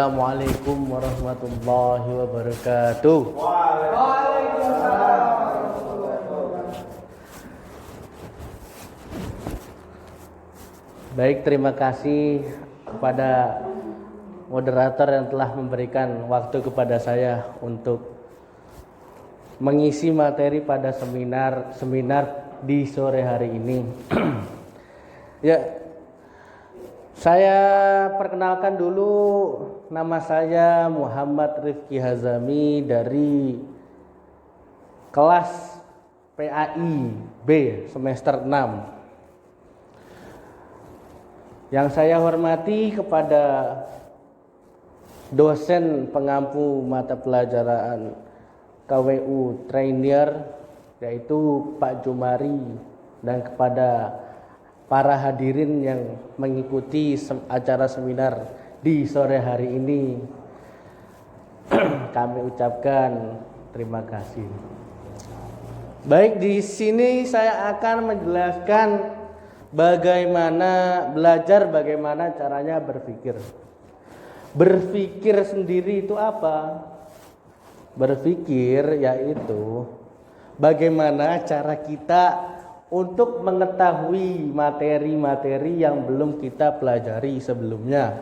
Assalamualaikum warahmatullahi wabarakatuh. Waalaikumsalam. Baik, terima kasih kepada moderator yang telah memberikan waktu kepada saya untuk mengisi materi pada seminar di sore hari ini. Ya, saya perkenalkan dulu, nama saya Muhammad Rifki Hazami dari kelas PAI B semester 6. Yang saya hormati kepada dosen pengampu mata pelajaran KWU Trainer yaitu Pak Jumari, dan kepada para hadirin yang mengikuti acara seminar di sore hari ini, kami ucapkan terima kasih. Baik, di sini saya akan menjelaskan bagaimana caranya berpikir. Berpikir sendiri itu apa? Berpikir yaitu bagaimana cara kita untuk mengetahui materi-materi yang belum kita pelajari sebelumnya.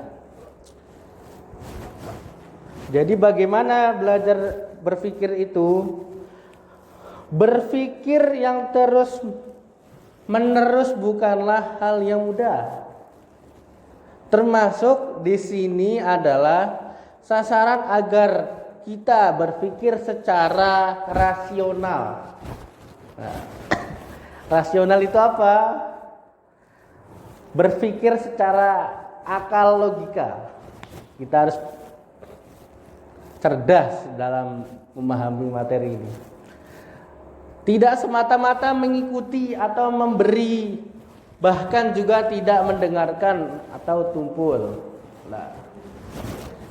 Jadi bagaimana belajar berpikir itu? Berpikir yang terus menerus bukanlah hal yang mudah. Termasuk di sini adalah sasaran agar kita berpikir secara rasional. Nah, rasional itu apa? Berpikir secara akal logika. Kita harus cerdas dalam memahami materi ini. Tidak semata-mata mengikuti atau memberi, bahkan juga tidak mendengarkan atau tumpul. Nah,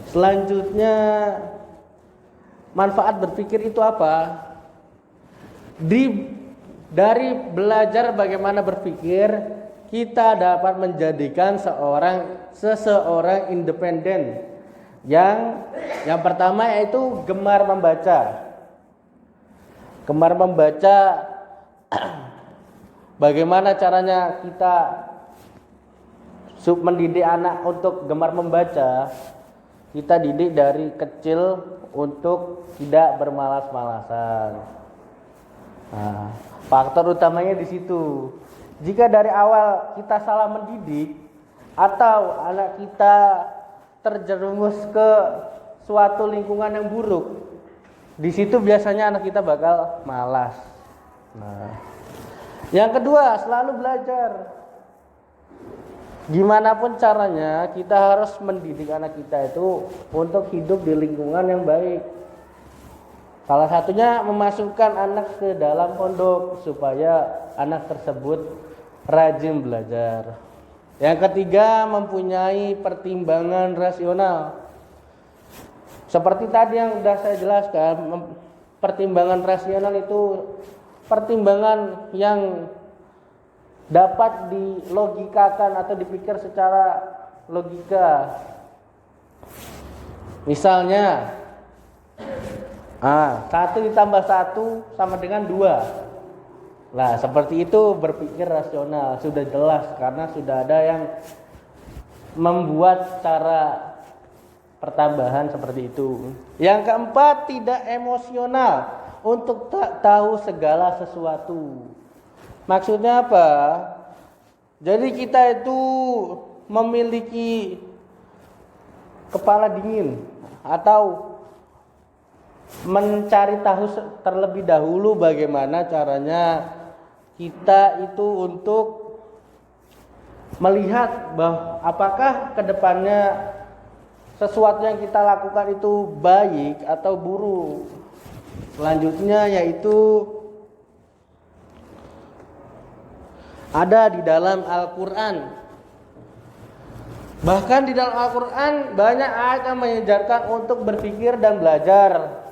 selanjutnya manfaat berpikir itu apa? Dari belajar bagaimana berpikir, kita dapat menjadikan seseorang independen. Yang pertama yaitu gemar membaca. Gemar membaca, bagaimana caranya kita mendidik anak untuk gemar membaca? Kita didik dari kecil untuk tidak bermalas-malasan. Nah, faktor utamanya di situ. Jika dari awal kita salah mendidik atau anak kita terjerumus ke suatu lingkungan yang buruk, di situ biasanya anak kita bakal malas. Nah, yang kedua, selalu belajar. Gimana pun caranya, kita harus mendidik anak kita itu untuk hidup di lingkungan yang baik. Salah satunya memasukkan anak ke dalam pondok supaya anak tersebut rajin belajar. Yang ketiga, mempunyai pertimbangan rasional. Seperti tadi yang sudah saya jelaskan, pertimbangan rasional itu pertimbangan yang dapat dilogikakan atau dipikir secara logika. Misalnya, 1 ditambah 1 sama dengan 2. Nah, seperti itu berpikir rasional, sudah jelas karena sudah ada yang membuat cara pertambahan seperti itu. Yang keempat, tidak emosional untuk tahu segala sesuatu. Maksudnya apa? Jadi kita itu memiliki kepala dingin atau mencari tahu terlebih dahulu bagaimana caranya kita itu untuk melihat bahwa apakah kedepannya sesuatu yang kita lakukan itu baik atau buruk. Selanjutnya yaitu ada di dalam Al-Quran. Bahkan di dalam Al-Quran banyak ayat yang mengajarkan untuk berpikir dan belajar.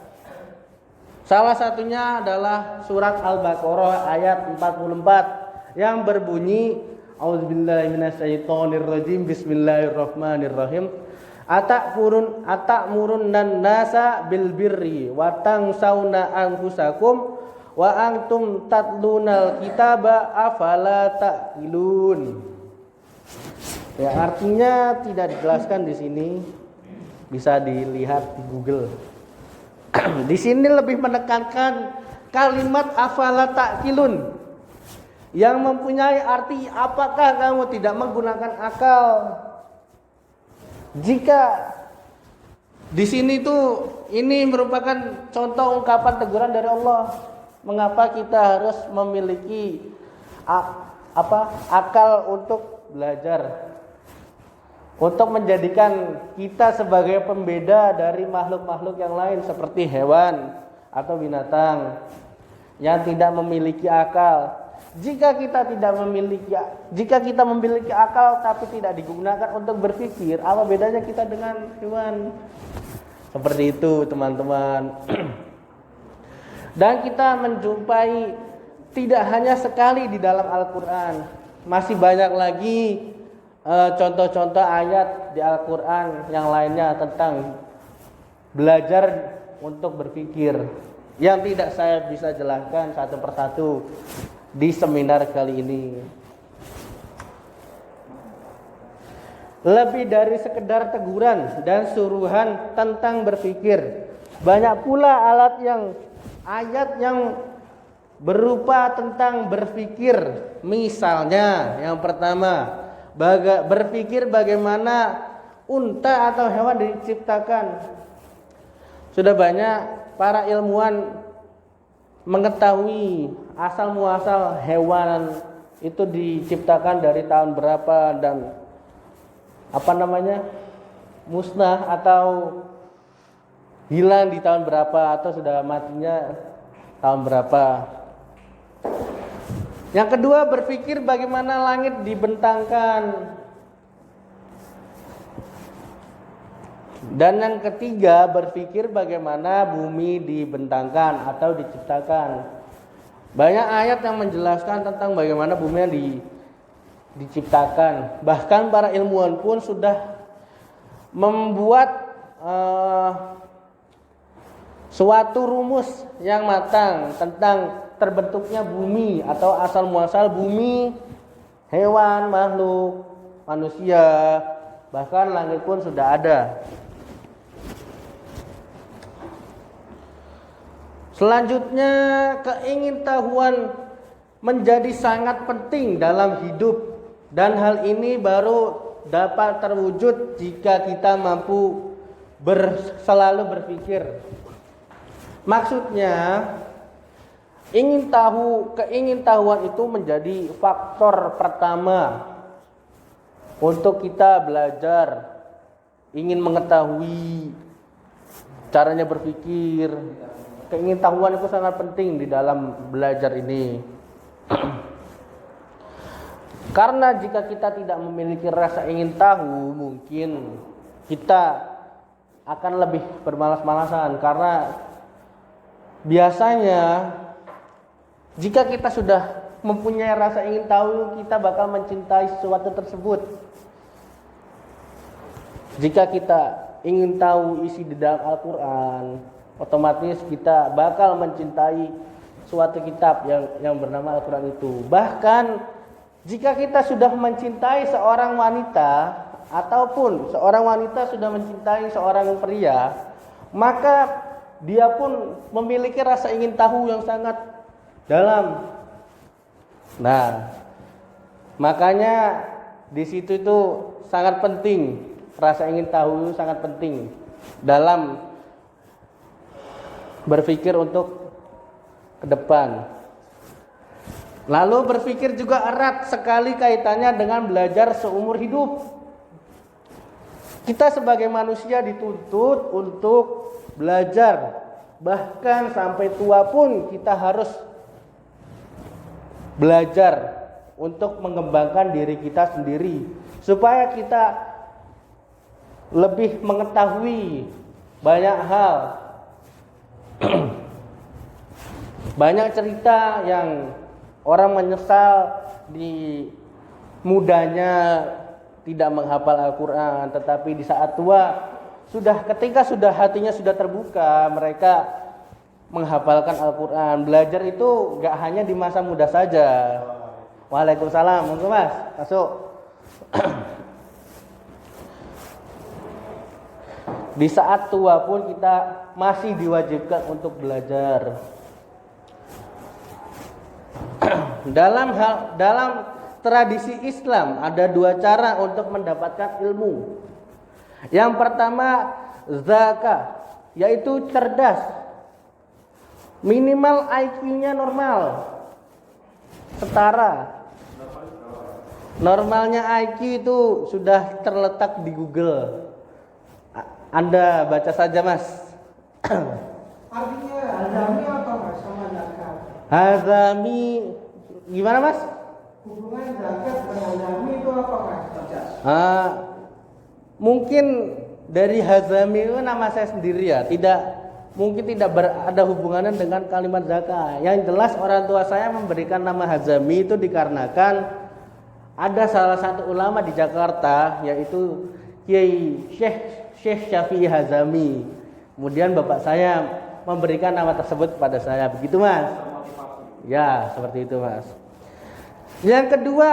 Salah satunya adalah surat Al-Baqarah ayat 44 yang berbunyi A'udzubillahi minasyaitonirrajim, Bismillahirrahmanirrahim. atakmurun nan nasa bil birri wa tangsawna anfusakum wa antum tatlunal kitaba afala taqilun. Ya, artinya tidak dijelaskan di sini, bisa dilihat di Google. Di sini lebih menekankan kalimat afala taqilun yang mempunyai arti apakah kamu tidak menggunakan akal. Jika di sini tuh ini merupakan contoh ungkapan teguran dari Allah, mengapa kita harus memiliki akal untuk belajar, untuk menjadikan kita sebagai pembeda dari makhluk-makhluk yang lain seperti hewan atau binatang yang tidak memiliki akal. Jika kita memiliki akal tapi tidak digunakan untuk berpikir, apa bedanya kita dengan hewan? Seperti itu, teman-teman. Dan kita menjumpai tidak hanya sekali di dalam Al-Qur'an, masih banyak lagi contoh-contoh ayat di Al-Qur'an yang lainnya tentang belajar untuk berpikir yang tidak saya bisa jelaskan satu persatu di seminar kali ini. Lebih dari sekedar teguran dan suruhan tentang berpikir, banyak pula ayat yang berupa tentang berpikir. Misalnya yang pertama, berpikir bagaimana unta atau hewan diciptakan. Sudah banyak para ilmuwan mengetahui asal muasal hewan itu diciptakan dari tahun berapa dan musnah atau hilang di tahun berapa atau sudah matinya tahun berapa. Yang kedua, berpikir bagaimana langit dibentangkan. Dan yang ketiga, berpikir bagaimana bumi dibentangkan atau diciptakan. Banyak ayat yang menjelaskan tentang bagaimana bumi yang diciptakan. Bahkan para ilmuwan pun sudah membuat suatu rumus yang matang tentang terbentuknya bumi atau asal muasal bumi, hewan, makhluk, manusia, bahkan langit pun sudah ada. Selanjutnya, keingintahuan menjadi sangat penting dalam hidup, dan hal ini baru dapat terwujud jika kita mampu selalu berpikir. Maksudnya, keingintahuan itu menjadi faktor pertama untuk kita belajar, ingin mengetahui caranya berpikir. Keingintahuan itu sangat penting di dalam belajar ini. Karena jika kita tidak memiliki rasa ingin tahu, mungkin kita akan lebih bermalas-malasan. Karena biasanya jika kita sudah mempunyai rasa ingin tahu, kita bakal mencintai sesuatu tersebut. Jika kita ingin tahu isi di dalam Al-Quran, otomatis kita bakal mencintai suatu kitab yang bernama Al-Quran itu. Bahkan jika kita sudah mencintai seorang wanita, ataupun seorang wanita sudah mencintai seorang pria, maka dia pun memiliki rasa ingin tahu yang sangat dalam. Nah, makanya di situ itu sangat penting, rasa ingin tahu sangat penting dalam berpikir untuk ke depan. Lalu berpikir juga erat sekali kaitannya dengan belajar seumur hidup. Kita sebagai manusia dituntut untuk belajar, bahkan sampai tua pun kita harus belajar untuk mengembangkan diri kita sendiri, supaya kita lebih mengetahui banyak hal. Banyak cerita yang orang menyesal di mudanya tidak menghafal Al-Quran, tetapi di saat tua ketika hatinya sudah terbuka, mereka menghafalkan Al-Quran. Belajar itu gak hanya di masa muda saja. Waalaikumsalam, monggo Mas, masuk. Di saat tua pun kita masih diwajibkan untuk belajar. Dalam tradisi Islam ada 2 cara untuk mendapatkan ilmu. Yang pertama zakah, yaitu cerdas. Minimal IQ-nya normal, setara. Normalnya IQ itu sudah terletak di Google. Anda baca saja Mas. Artinya hazami apa Mas sama zakat? Hazami gimana Mas? Hubungan zakat dengan hazami itu apa Mas? Mungkin dari hazami itu nama saya sendiri ya, mungkin tidak ada hubungannya dengan kalimat zakat. Yang jelas orang tua saya memberikan nama hazami itu dikarenakan ada salah satu ulama di Jakarta, yaitu Kiai Syekh Syafi'i Hazami. Kemudian bapak saya memberikan nama tersebut pada saya. Begitu Mas? Ya, seperti itu Mas. Yang kedua,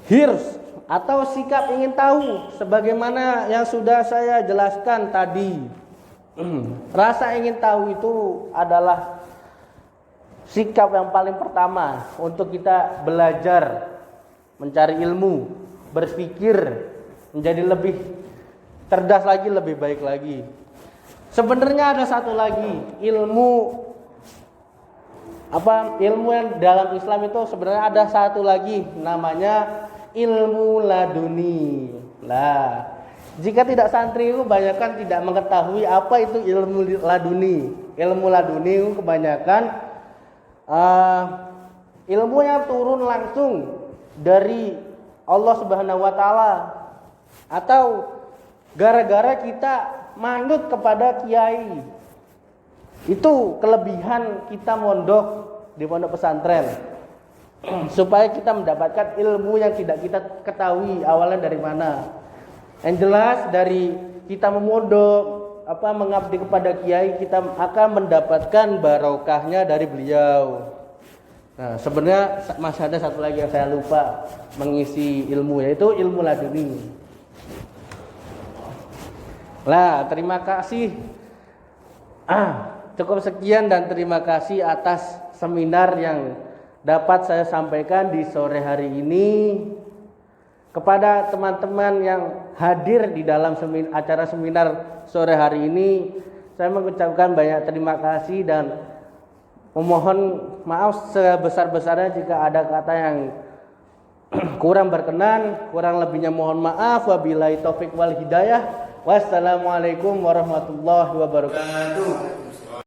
hirs atau sikap ingin tahu, sebagaimana yang sudah saya jelaskan tadi. Rasa ingin tahu itu adalah sikap yang paling pertama untuk kita belajar, mencari ilmu, berpikir menjadi lebih cerdas lagi, lebih baik lagi. Sebenarnya ada satu lagi ilmu yang dalam Islam itu sebenarnya ada satu lagi, namanya ilmu laduni. Lah, jika tidak santri itu kebanyakan tidak mengetahui apa itu ilmu laduni. Ilmu laduni itu kebanyakan ilmu yang turun langsung dari Allah Subhanahu wa taala, atau gara-gara kita manut kepada kiai. Itu kelebihan kita mondok di pondok pesantren. Supaya kita mendapatkan ilmu yang tidak kita ketahui awalnya dari mana. Yang jelas dari kita memondok, mengabdi kepada kiai, kita akan mendapatkan barokahnya dari beliau. Nah, sebenarnya masih ada satu lagi yang saya lupa mengisi ilmu, yaitu ilmu laduni. Lah, terima kasih. Cukup sekian dan terima kasih atas seminar yang dapat saya sampaikan di sore hari ini. Kepada teman-teman yang hadir di dalam acara seminar sore hari ini, saya mengucapkan banyak terima kasih dan memohon maaf sebesar-besarnya jika ada kata yang kurang berkenan. Kurang lebihnya mohon maaf. Wabillahi taufik wal hidayah. Wassalamualaikum warahmatullahi wabarakatuh.